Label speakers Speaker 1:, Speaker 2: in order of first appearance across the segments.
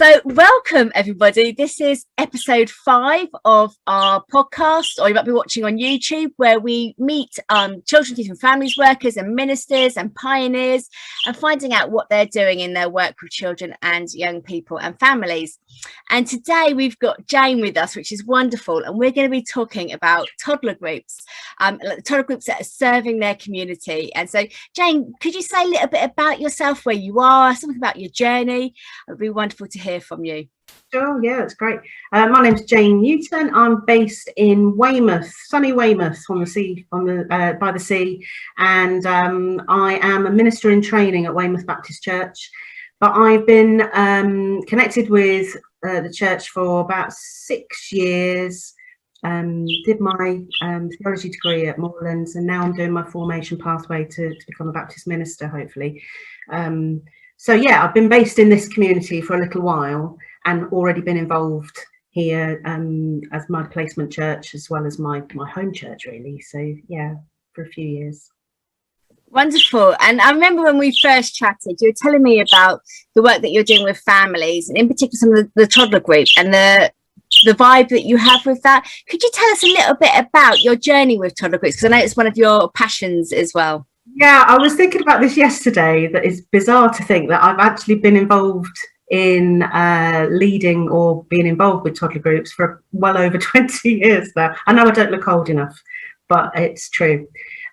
Speaker 1: So welcome everybody. This is episode 5 of our podcast, or you might be watching on YouTube, where we meet children, youth and families workers and ministers and pioneers, and finding out what they're doing in their work with children and young people and families. And today we've got Jane with us, which is wonderful, and we're going to be talking about toddler groups, toddler groups that are serving their community. And so Jane, could you say a little bit about yourself, where you are, something about your journey? It would be wonderful to hear from you.
Speaker 2: Sure, yeah, that's great. My name's Jane Newton. I'm based in Weymouth, sunny Weymouth, on the sea, by the sea, and I am a minister in training at Weymouth Baptist Church. But I've been connected with the church for about 6 years. Did my theology degree at Moorlands, and now I'm doing my formation pathway to become a Baptist minister, hopefully. So yeah, I've been based in this community for a little while and already been involved here as my placement church as well as my home church, really. So yeah, for a few years.
Speaker 1: Wonderful. And I remember when we first chatted, you were telling me about the work that you're doing with families, and in particular some of the toddler group and the vibe that you have with that. Could you tell us a little bit about your journey with toddler groups? Because I know it's one of your passions as well.
Speaker 2: Yeah, I was thinking about this yesterday, that it's bizarre to think that I've actually been involved in leading or being involved with toddler groups for well over 20 years now. I know I don't look old enough, but it's true.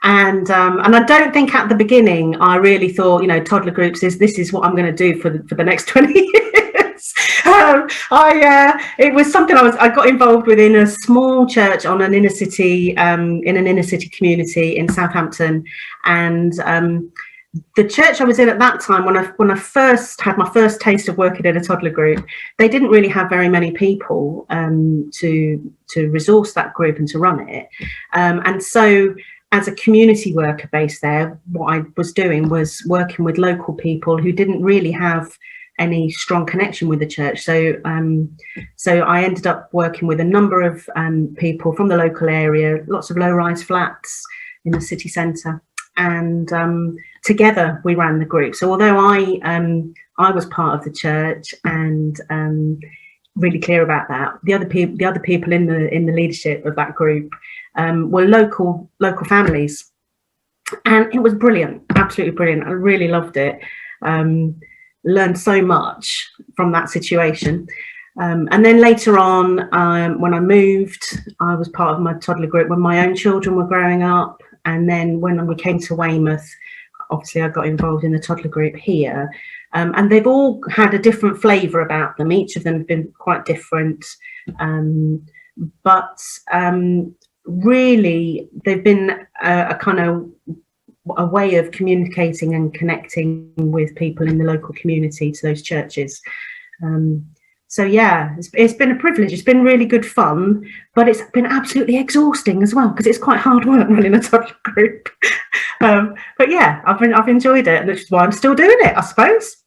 Speaker 2: And I don't think at the beginning I really thought, toddler groups this is what I'm going to do for the next 20 years. It was something I got involved with in a small church on an inner city community in Southampton, and the church I was in at that time, when I first had my first taste of working in a toddler group, they didn't really have very many people to resource that group and to run it, and so as a community worker based there, what I was doing was working with local people who didn't really have any strong connection with the church. So I ended up working with a number of people from the local area, lots of low-rise flats in the city centre, and together we ran the group. So although I was part of the church and really clear about that, the other people in the leadership of that group were local families, and it was brilliant, absolutely brilliant. I really loved it. Learned so much from that situation, and then later on, when I moved, I was part of my toddler group when my own children were growing up, and then when we came to Weymouth, obviously I got involved in the toddler group here, and they've all had a different flavour about them. Each of them have been quite different, but really they've been a kind of a way of communicating and connecting with people in the local community to those churches. So yeah, it's been a privilege. It's been really good fun, but it's been absolutely exhausting as well, because it's quite hard work running a toddler group. But yeah, I've enjoyed it, which is why I'm still doing it, I suppose.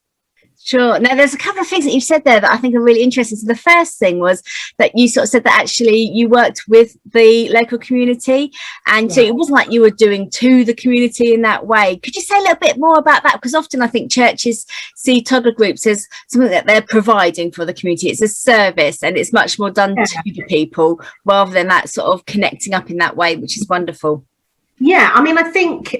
Speaker 1: Sure. Now, there's a couple of things that you've said there that I think are really interesting. So the first thing was that you sort of said that actually you worked with the local community, and so it wasn't like you were doing to the community in that way. Could you say a little bit more about that? Because often I think churches see toddler groups as something that they're providing for the community. It's a service, and it's much more done to the people rather than that sort of connecting up in that way, which is wonderful.
Speaker 2: Yeah, I mean, I think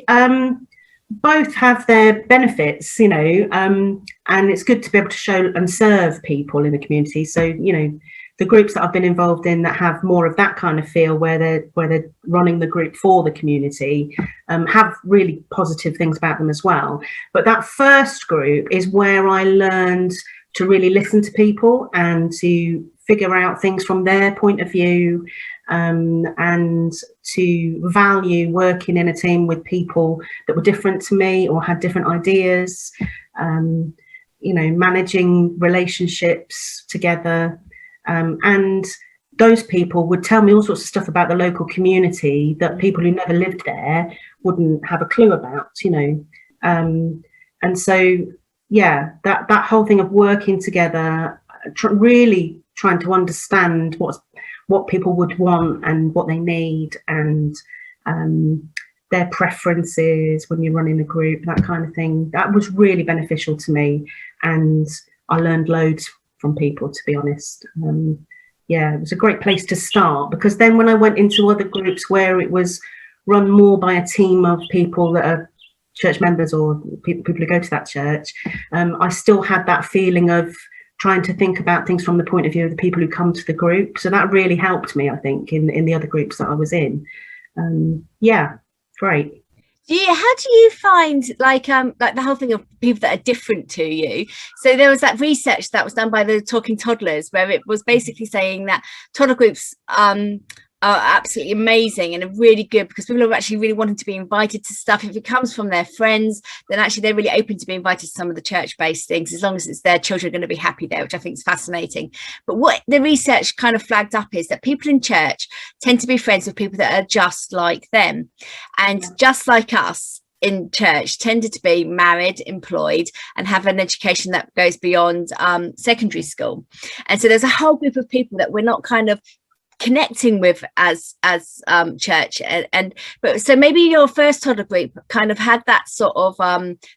Speaker 2: both have their benefits, and it's good to be able to show and serve people in the community. So, the groups that I've been involved in that have more of that kind of feel, where they're running the group for the community, have really positive things about them as well. But that first group is where I learned to really listen to people and to figure out things from their point of view, and to value working in a team with people that were different to me or had different ideas, managing relationships together. And those people would tell me all sorts of stuff about the local community that people who never lived there wouldn't have a clue about, and so, yeah, that whole thing of working together, really trying to understand what people would want and what they need, and their preferences when you're running a group, that kind of thing. That was really beneficial to me, and I learned loads from people, to be honest. Yeah, it was a great place to start, because then when I went into other groups where it was run more by a team of people that are church members or people who go to that church, I still had that feeling of trying to think about things from the point of view of the people who come to the group. So that really helped me, I think, in the other groups that I was in. Yeah, great.
Speaker 1: How do you find like the whole thing of people that are different to you? So there was that research that was done by the Talking Toddlers, where it was basically saying that toddler groups are absolutely amazing and are really good because people are actually really wanting to be invited to stuff. If it comes from their friends, then actually they're really open to be invited to some of the church-based things, as long as it's their children are going to be happy there, which I think is fascinating. But what the research kind of flagged up is that people in church tend to be friends with people that are just like them, and just like us in church tended to be married, employed, and have an education that goes beyond secondary school. And so there's a whole group of people that we're not kind of connecting with as church, but so maybe your first toddler group kind of had that sort of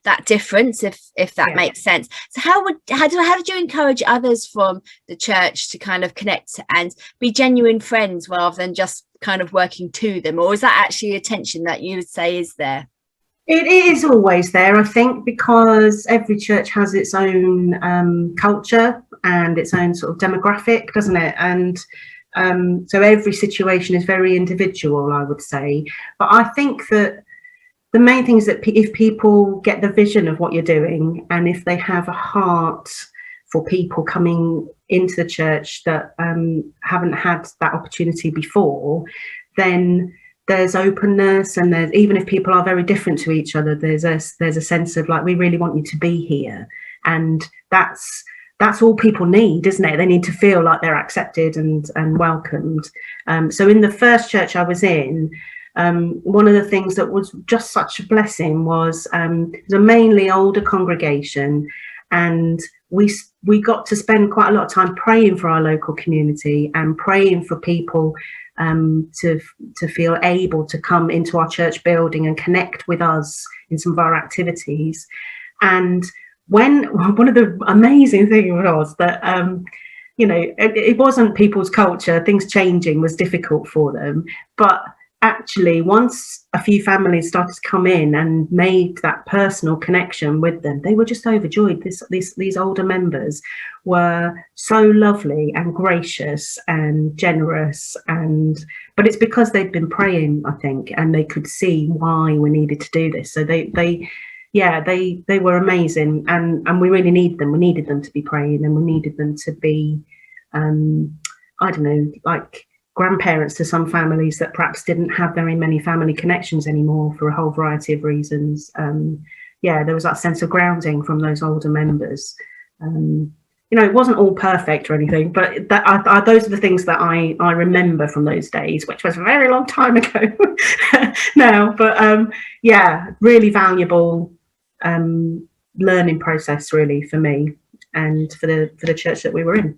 Speaker 1: that difference, if that makes sense. So how did you encourage others from the church to kind of connect and be genuine friends rather than just kind of working to them? Or is that actually a tension that you would say is there?
Speaker 2: It is always there, I think, because every church has its own culture and its own sort of demographic, doesn't it? And so every situation is very individual, I would say. But I think that the main thing is that if people get the vision of what you're doing, and if they have a heart for people coming into the church that haven't had that opportunity before, then there's openness, and there's, even if people are very different to each other, there's a sense of like, we really want you to be here. And that's all people need, isn't it? They need to feel like they're accepted and welcomed. So in the first church I was in, one of the things that was just such a blessing was it was a mainly older congregation, and we got to spend quite a lot of time praying for our local community and praying for people to feel able to come into our church building and connect with us in some of our activities. And when one of the amazing things was that it wasn't people's culture, things changing was difficult for them, but actually once a few families started to come in and made that personal connection with them, they were just overjoyed. These older members were so lovely and gracious and generous, but it's because they'd been praying, I think, and they could see why we needed to do this. So they were amazing, and we really need them. We needed them to be praying, and we needed them to be I don't know, like grandparents to some families that perhaps didn't have very many family connections anymore for a whole variety of reasons. There was that sense of grounding from those older members. It wasn't all perfect or anything, but those are the things that I remember from those days, which was a very long time ago now. But really valuable learning process, really, for me and for the church that we were in.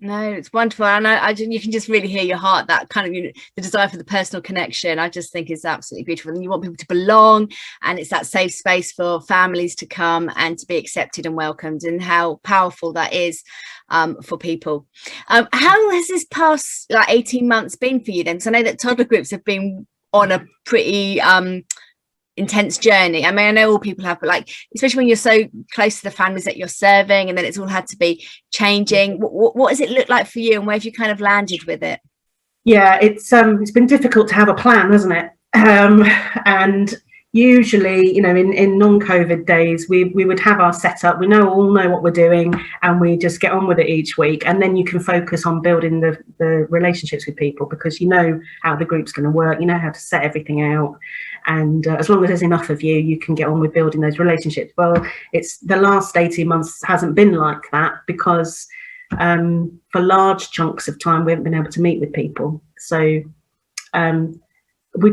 Speaker 1: No, it's wonderful, and you can just really hear your heart, that kind of the desire for the personal connection. I just think is absolutely beautiful, and you want people to belong, and it's that safe space for families to come and to be accepted and welcomed, and how powerful that is for people. How has this past 18 months been for you then? Because I know that toddler groups have been on a pretty intense journey. I mean, I know all people have, but especially when you're so close to the families that you're serving, and then it's all had to be changing. What does it look like for you, and where have you kind of landed with it?
Speaker 2: Yeah, it's been difficult to have a plan, hasn't it? And usually, in non-COVID days, we would have our setup. We all know what we're doing, and we just get on with it each week. And then you can focus on building the relationships with people, because you know how the group's going to work. You know how to set everything out. And as long as there's enough of you, you can get on with building those relationships. Well, it's the last 18 months hasn't been like that, because for large chunks of time, we haven't been able to meet with people. So I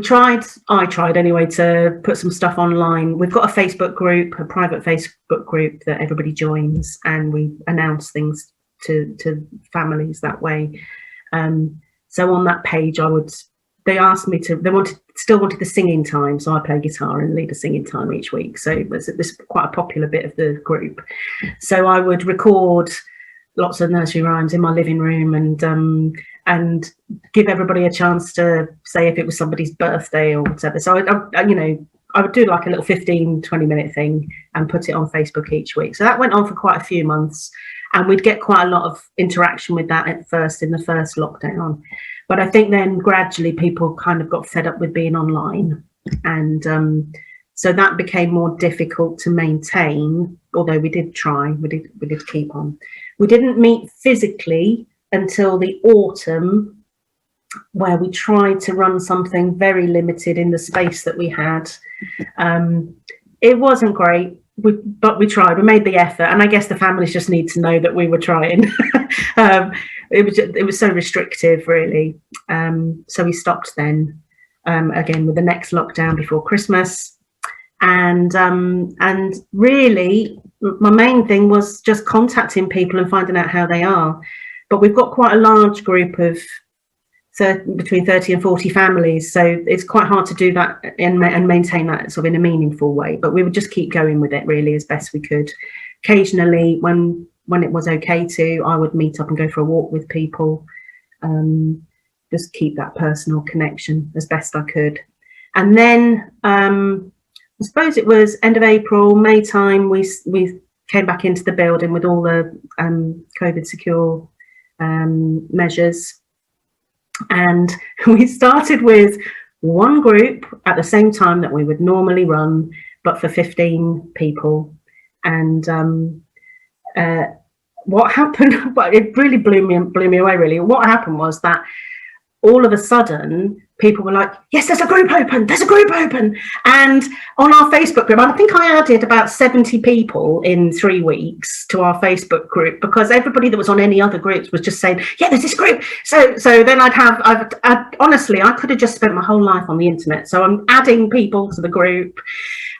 Speaker 2: tried anyway, to put some stuff online. We've got a Facebook group, a private Facebook group that everybody joins, and we announce things to families that way. So on that page, they asked me still wanted the singing time, so I play guitar and lead a singing time each week. So this is quite a popular bit of the group. So I would record lots of nursery rhymes in my living room, and give everybody a chance to say if it was somebody's birthday or whatever. So I would do like a little 15-20 minute thing and put it on Facebook each week. So that went on for quite a few months, and we'd get quite a lot of interaction with that at first in the first lockdown. But I think then gradually people kind of got fed up with being online, and so that became more difficult to maintain, although we did try, we did keep on. We didn't meet physically until the autumn, where we tried to run something very limited in the space that we had. It wasn't great, but we tried. We made the effort, and I guess the families just need to know that we were trying. It was so restrictive, really. So we stopped then, again with the next lockdown before Christmas, and really my main thing was just contacting people and finding out how they are. But we've got quite a large group of between 30 and 40 families, so it's quite hard to do that and maintain that sort of in a meaningful way. But we would just keep going with it really as best we could. Occasionally, when it was okay to, I would meet up and go for a walk with people, just keep that personal connection as best I could. And then I suppose it was end of April, May time, we came back into the building with all the COVID secure measures. And we started with one group at the same time that we would normally run, but for 15 people. And what happened, well, it really blew me away, really. What happened was that all of a sudden, people were like, yes, there's a group open. And on our Facebook group, I think I added about 70 people in 3 weeks to our Facebook group, because everybody that was on any other groups was just saying, yeah, there's this group. So then honestly, I could have just spent my whole life on the internet. So I'm adding people to the group.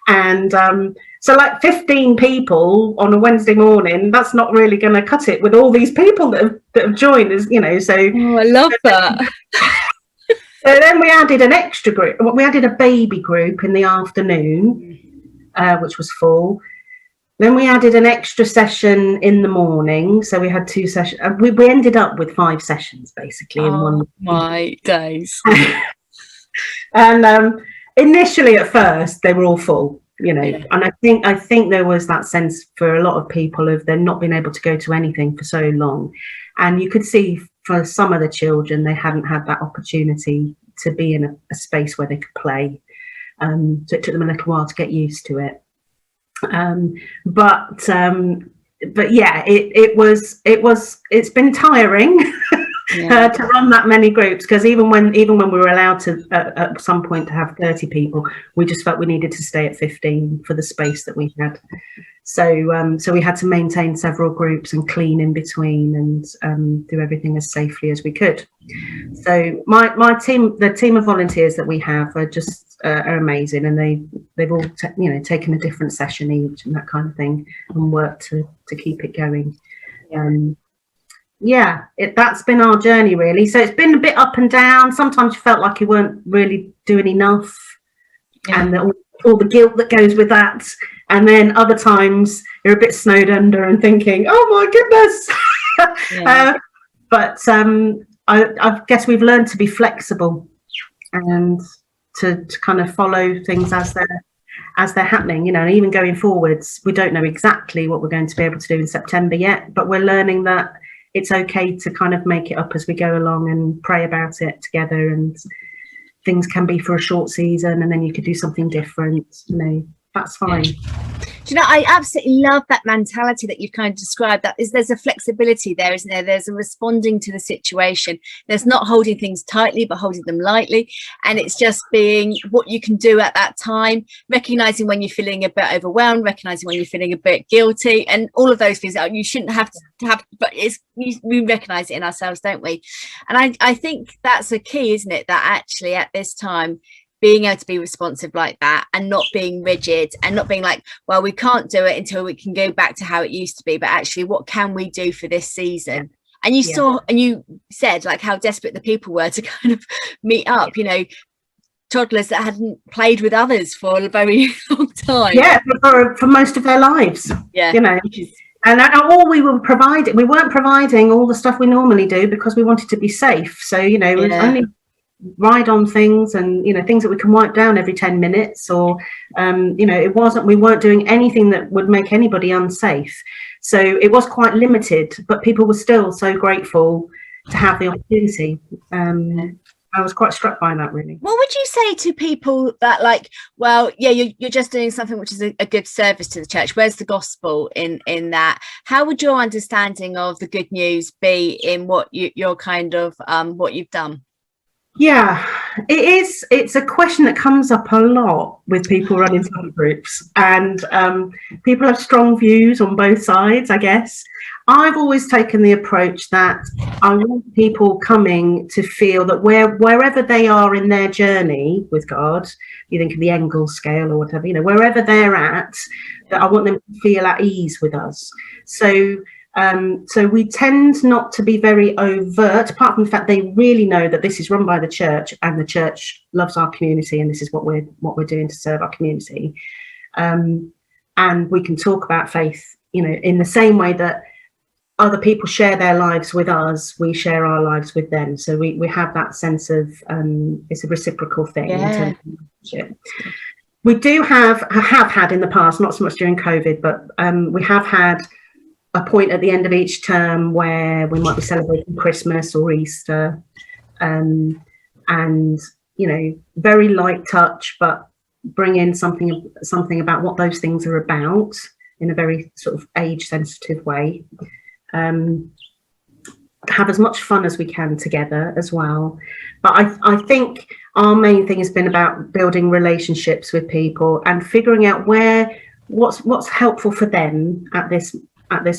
Speaker 2: And so like 15 people on a Wednesday morning, that's not really going to cut it with all these people that have joined, so.
Speaker 1: Oh, I love that.
Speaker 2: So then we added an extra group. We added a baby group in the afternoon, which was full. Then we added an extra session in the morning. So we had 2 sessions. We ended up with 5 sessions basically in one.
Speaker 1: My days.
Speaker 2: And initially at first they were all full, and I think there was that sense for a lot of people of them not being able to go to anything for so long. And you could see for some of the children, they hadn't had that opportunity to be in a space where they could play. So it took them a little while to get used to it. But yeah, it's been tiring to run that many groups, because even when we were allowed to at some point to have 30 people, we just felt we needed to stay at 15 for the space that we had. So we had to maintain several groups and clean in between and do everything as safely as we could. So my team, the team of volunteers that we have, are just are amazing, and they've all taken a different session each and that kind of thing, and worked to keep it going. That's been our journey really. So it's been a bit up and down. Sometimes you felt like you weren't really doing enough, and all the guilt that goes with that. And then other times you're a bit snowed under and thinking, oh my goodness. But I guess we've learned to be flexible and to kind of follow things as they're happening, even going forwards. We don't know exactly what we're going to be able to do in September yet, but we're learning that it's okay to kind of make it up as we go along and pray about it together, and things can be for a short season and then you could do something different, that's fine.
Speaker 1: Do you know, I absolutely love that mentality that you've kind of described. There's a flexibility there, isn't there? There's a responding to the situation. There's not holding things tightly, but holding them lightly. And it's just being what you can do at that time, recognizing when you're feeling a bit overwhelmed, recognizing when you're feeling a bit guilty, and all of those things. You shouldn't have to have, but we recognize it in ourselves, don't we? And I think that's a key, isn't it? That actually at this time, being able to be responsive like that, and not being rigid, and not being like, well, we can't do it until we can go back to how it used to be, but actually what can we do for this season? And you saw, and you said like how desperate the people were to kind of meet up, toddlers that hadn't played with others for a very long time,
Speaker 2: for most of their lives, And all we weren't providing all the stuff we normally do because we wanted to be safe. So, it was only ride on things and, things that we can wipe down every 10 minutes or, we weren't doing anything that would make anybody unsafe. So it was quite limited, but people were still so grateful to have the opportunity. I was quite struck by that, really.
Speaker 1: What would you say to people that you're just doing something which is a good service to the church? Where's the gospel in that? How would your understanding of the good news be in what you're kind of what you've done?
Speaker 2: Yeah, it is. It's a question that comes up a lot with people running study groups, and people have strong views on both sides, I guess. I've always taken the approach that I want people coming to feel that wherever they are in their journey with God, you think of the Engel scale or whatever, wherever they're at, that I want them to feel at ease with us. So we tend not to be very overt, apart from the fact they really know that this is run by the church and the church loves our community and this is what we're doing to serve our community. And we can talk about faith, in the same way that other people share their lives with us, we share our lives with them. So we have that sense of it's a reciprocal thing. In terms of relationship. We do have had in the past, not so much during COVID, but we have had a point at the end of each term where we might be celebrating Christmas or Easter, and very light touch, but bring in something about what those things are about in a very sort of age sensitive way. Have as much fun as we can together as well. But I think our main thing has been about building relationships with people and figuring out what's helpful for them at this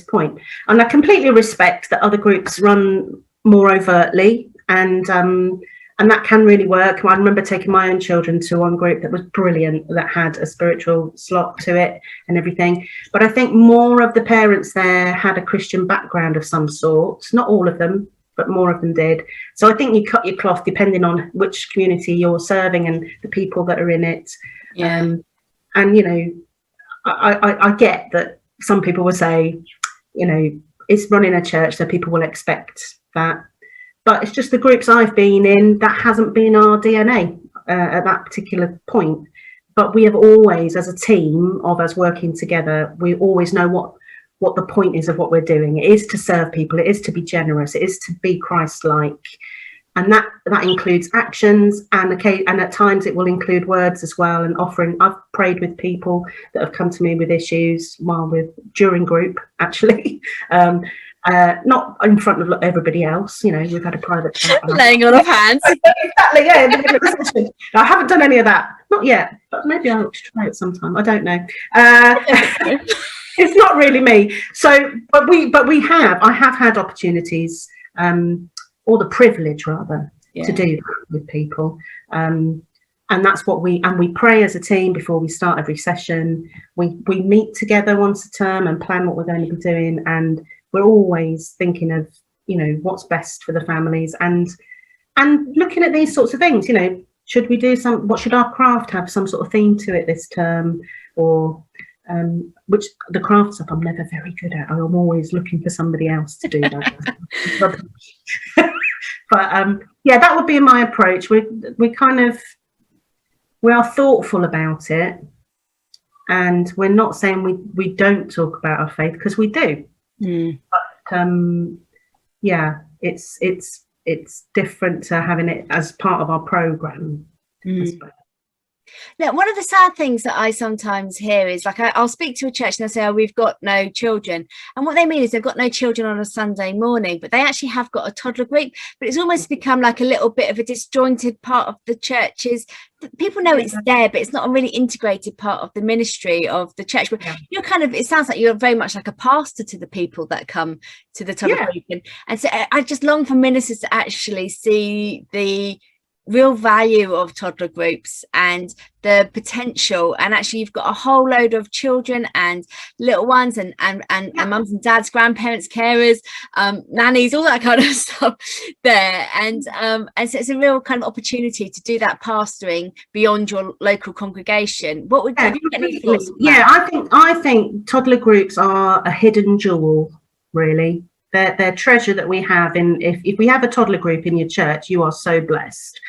Speaker 2: point. And I completely respect that other groups run more overtly, and that can really work. I remember taking my own children to one group that was brilliant, that had a spiritual slot to it and everything. But I think more of the parents there had a Christian background of some sort. Not all of them, but more of them did. So I think you cut your cloth depending on which community you're serving and the people that are in it. Yeah. I get that some people will say, it's running a church, so people will expect that. But it's just the groups I've been in, that hasn't been our DNA at that particular point. But we have always, as a team of us working together, we always know what the point is of what we're doing. It is to serve people. It is to be generous. It is to be Christ-like. And that includes actions, and at times it will include words as well, and offering. I've prayed with people that have come to me with issues during group, actually. Not in front of everybody else, we've had a private chat.
Speaker 1: Laying on of hands.
Speaker 2: Exactly, yeah. In the middle of the session. I haven't done any of that. Not yet, but maybe I'll try it sometime. I don't know. It's not really me. So, I have had opportunities, or the privilege rather, to do that with people. And that's what we pray as a team before we start every session. We meet together once a term and plan what we're going to be doing, and we're always thinking of what's best for the families and looking at these sorts of things. Should we do what should our craft have some sort of theme to it this term, or which the craft stuff I'm never very good at. I'm always looking for somebody else to do that. But that would be my approach. We are thoughtful about it, and we're not saying we don't talk about our faith, because we do. But it's different to having it as part of our program.
Speaker 1: Now, one of the sad things that I sometimes hear is I'll speak to a church and they'll say, we've got no children. And what they mean is they've got no children on a Sunday morning, but they actually have got a toddler group. But it's almost become like a little bit of a disjointed part of the churches. People know it's there, but it's not a really integrated part of the ministry of the church. But you're it sounds like you're very much like a pastor to the people that come to the toddler group. And so I just long for ministers to actually see the real value of toddler groups and the potential, and actually you've got a whole load of children and little ones and mums and dads, grandparents, carers, nannies, all that kind of stuff there, and so it's a real kind of opportunity to do that pastoring beyond your local congregation. What would have you got any thoughts on that?
Speaker 2: I think toddler groups are a hidden jewel, really. They're treasure that we have if we have a toddler group in your church, you are so blessed,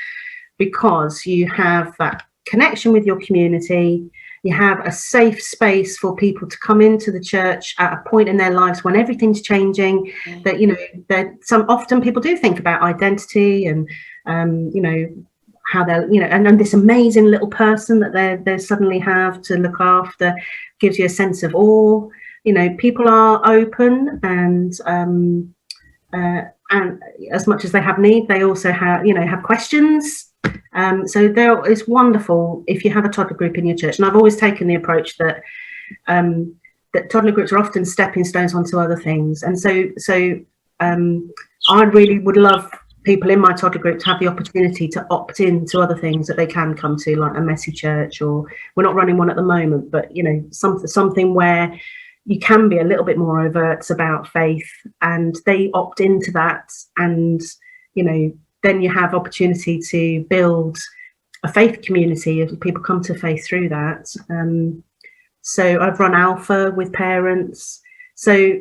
Speaker 2: because you have that connection with your community. You have a safe space for people to come into the church at a point in their lives when everything's changing. That, you know, that often people do think about identity and you know, how they're, you know, and this amazing little person that they suddenly have to look after gives you a sense of awe. You know, people are open, and as much as they have need, they also have questions. So it's wonderful if you have a toddler group in your church. And I've always taken the approach that toddler groups are often stepping stones onto other things. And so I really would love people in my toddler group to have the opportunity to opt in to other things that they can come to, like a messy church, or we're not running one at the moment, but you know, something where you can be a little bit more overt about faith, and they opt into that, and you know, then you have opportunity to build a faith community if people come to faith through that. So I've run Alpha with parents. So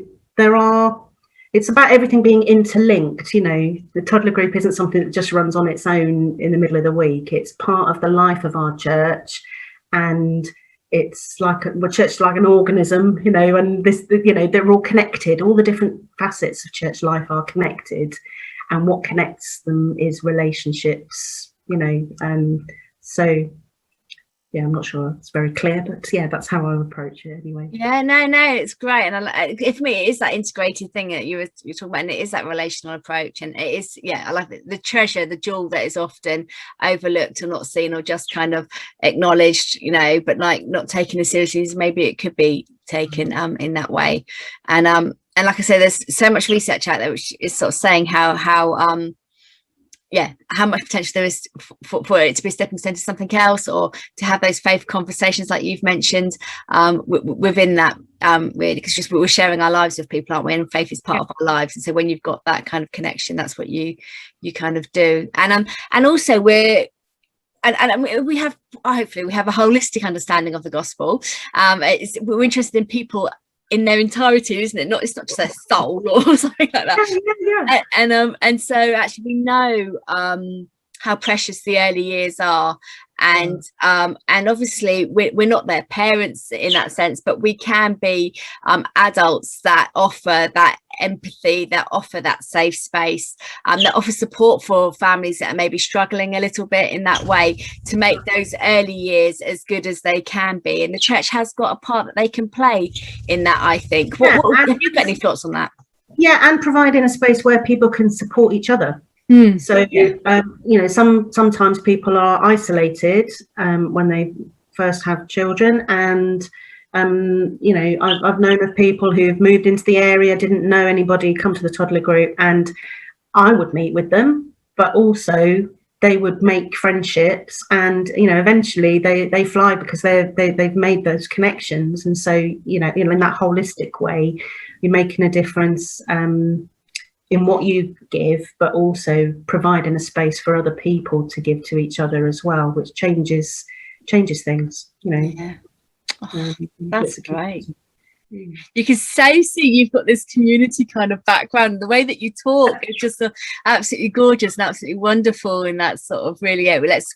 Speaker 2: it's about everything being interlinked. You know, the toddler group isn't something that just runs on its own in the middle of the week. It's part of the life of our church, and it's like church is like an organism, you know, and this, you know, they're all connected. All the different facets of church life are connected, and what connects them is relationships, you know. So yeah, I'm not sure it's very clear, but yeah, that's how I approach it anyway.
Speaker 1: Yeah, no, it's great. And for me, it is that integrated thing that you're talking about, and it is that relational approach, and it is, yeah, I like the treasure, the jewel that is often overlooked or not seen, or just kind of acknowledged, you know, but like not taken as seriously as maybe it could be taken in that way. And like I say, there's so much research out there which is sort of saying how much potential there is for it to be a stepping stone to something else, or to have those faith conversations like you've mentioned within that, really, because just we're sharing our lives with people, aren't we, and faith is part of our lives. And so when you've got that kind of connection, that's what you kind of do. And also we have, hopefully we have a holistic understanding of the gospel. We're interested in people in their entirety, isn't it? It's not just their soul or something like that. Yeah. And so actually we know how precious the early years are, and obviously we're not their parents in that sense, but we can be adults that offer that empathy, that offer that safe space, that offer support for families that are maybe struggling a little bit in that way, to make those early years as good as they can be. And the church has got a part that they can play in that, I think. Have you got any thoughts on that?
Speaker 2: Yeah, and providing a space where people can support each other. So you know, sometimes people are isolated when they first have children, and you know, I've known of people who've moved into the area, didn't know anybody, come to the toddler group, and I would meet with them, but also they would make friendships, and you know, eventually they fly because they've made those connections. And so you know, in that holistic way, you're making a difference in what you give, but also providing a space for other people to give to each other as well, which changes things, you know.
Speaker 1: Yeah. That's great. You can so see you've got this community kind of background. The way that you talk is just absolutely gorgeous and absolutely wonderful in that sort of, really,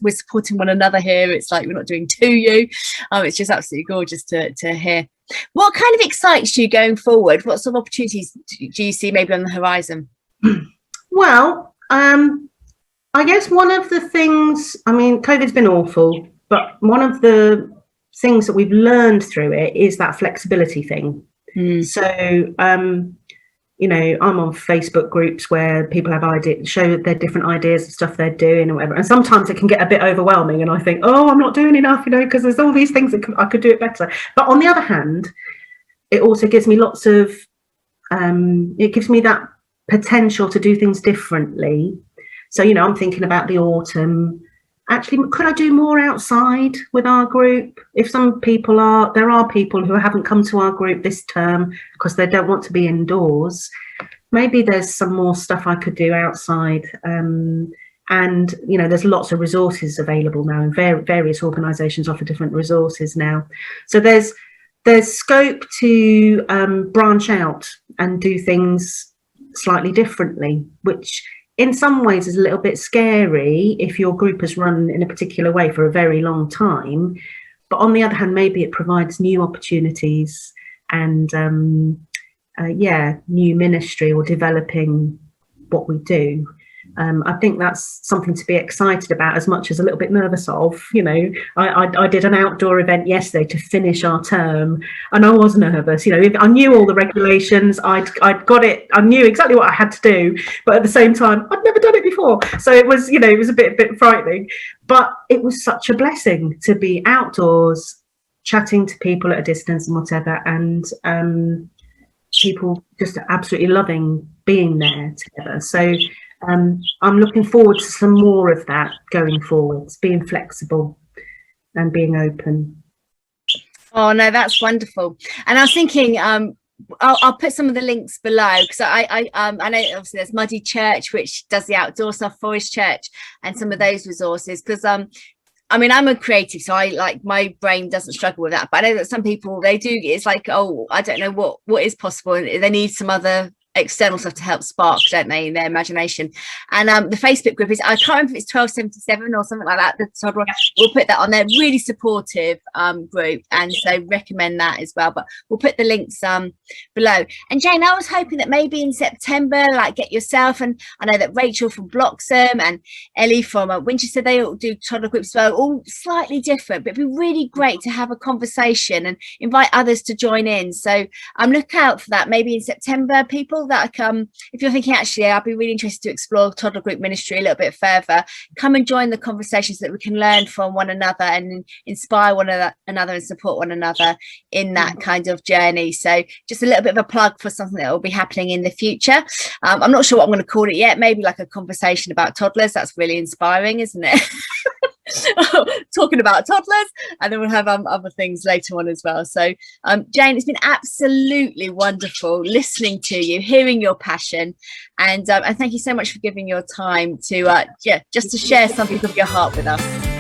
Speaker 1: we're supporting one another here. It's like we're not doing to you. It's just absolutely gorgeous to hear. What kind of excites you going forward? What sort of opportunities do you see maybe on the horizon?
Speaker 2: Well, I guess one of the things, I mean, COVID's been awful, but one of the things that we've learned through it is that flexibility thing. So, you know, I'm on Facebook groups where people have ideas, show their different ideas of stuff they're doing or whatever. And sometimes it can get a bit overwhelming, and I think, oh, I'm not doing enough, you know, because there's all these things that I could do it better. But on the other hand, it also gives me lots of, it gives me that potential to do things differently. So, you know, I'm thinking about the autumn. Actually, could I do more outside with our group? If there are people who haven't come to our group this term because they don't want to be indoors, maybe there's some more stuff I could do outside. And, you know, there's lots of resources available now, and various organisations offer different resources now. So there's scope to branch out and do things slightly differently, which in some ways is a little bit scary if your group has run in a particular way for a very long time. But on the other hand, maybe it provides new opportunities and new ministry or developing what we do. I think that's something to be excited about as much as a little bit nervous of. You know, I did an outdoor event yesterday to finish our term, and I was nervous. You know, I knew all the regulations, I'd got it, I knew exactly what I had to do, but at the same time, I'd never done it before. So it was, you know, it was a bit frightening, but it was such a blessing to be outdoors, chatting to people at a distance and whatever, and people just absolutely loving being there together. So I'm looking forward to some more of that going forwards, being flexible and being open.
Speaker 1: Oh no, that's wonderful. And I was thinking, I'll put some of the links below, because I know obviously there's Muddy Church, which does the outdoor stuff, Forest Church, and some of those resources. Because I mean, I'm a creative, so my brain doesn't struggle with that. But I know that some people, they do. It's like, oh, I don't know what is possible, and they need some other external stuff to help spark, don't they, in their imagination. And the Facebook group is, I can't remember if it's 1277 or something like that, the Toddler. We'll put that on there. Really supportive group, and so recommend that as well. But we'll put the links below. And Jane, I was hoping that maybe in September, like, get yourself, and I know that Rachel from Bloxham and Ellie from Winchester, they all do Toddler groups as well, all slightly different, but it'd be really great to have a conversation and invite others to join in. So look out for that, maybe in September, people that if you're thinking, actually, I'd be really interested to explore toddler group ministry a little bit further, come and join the conversations so that we can learn from one another and inspire one another and support one another in that kind of journey. So just a little bit of a plug for something that will be happening in the future. I'm not sure what I'm going to call it yet, maybe like a conversation about toddlers. That's really inspiring, isn't it? Talking about toddlers, and then we'll have other things later on as well. So Jane, it's been absolutely wonderful listening to you, hearing your passion, and thank you so much for giving your time to just to share something of your heart with us.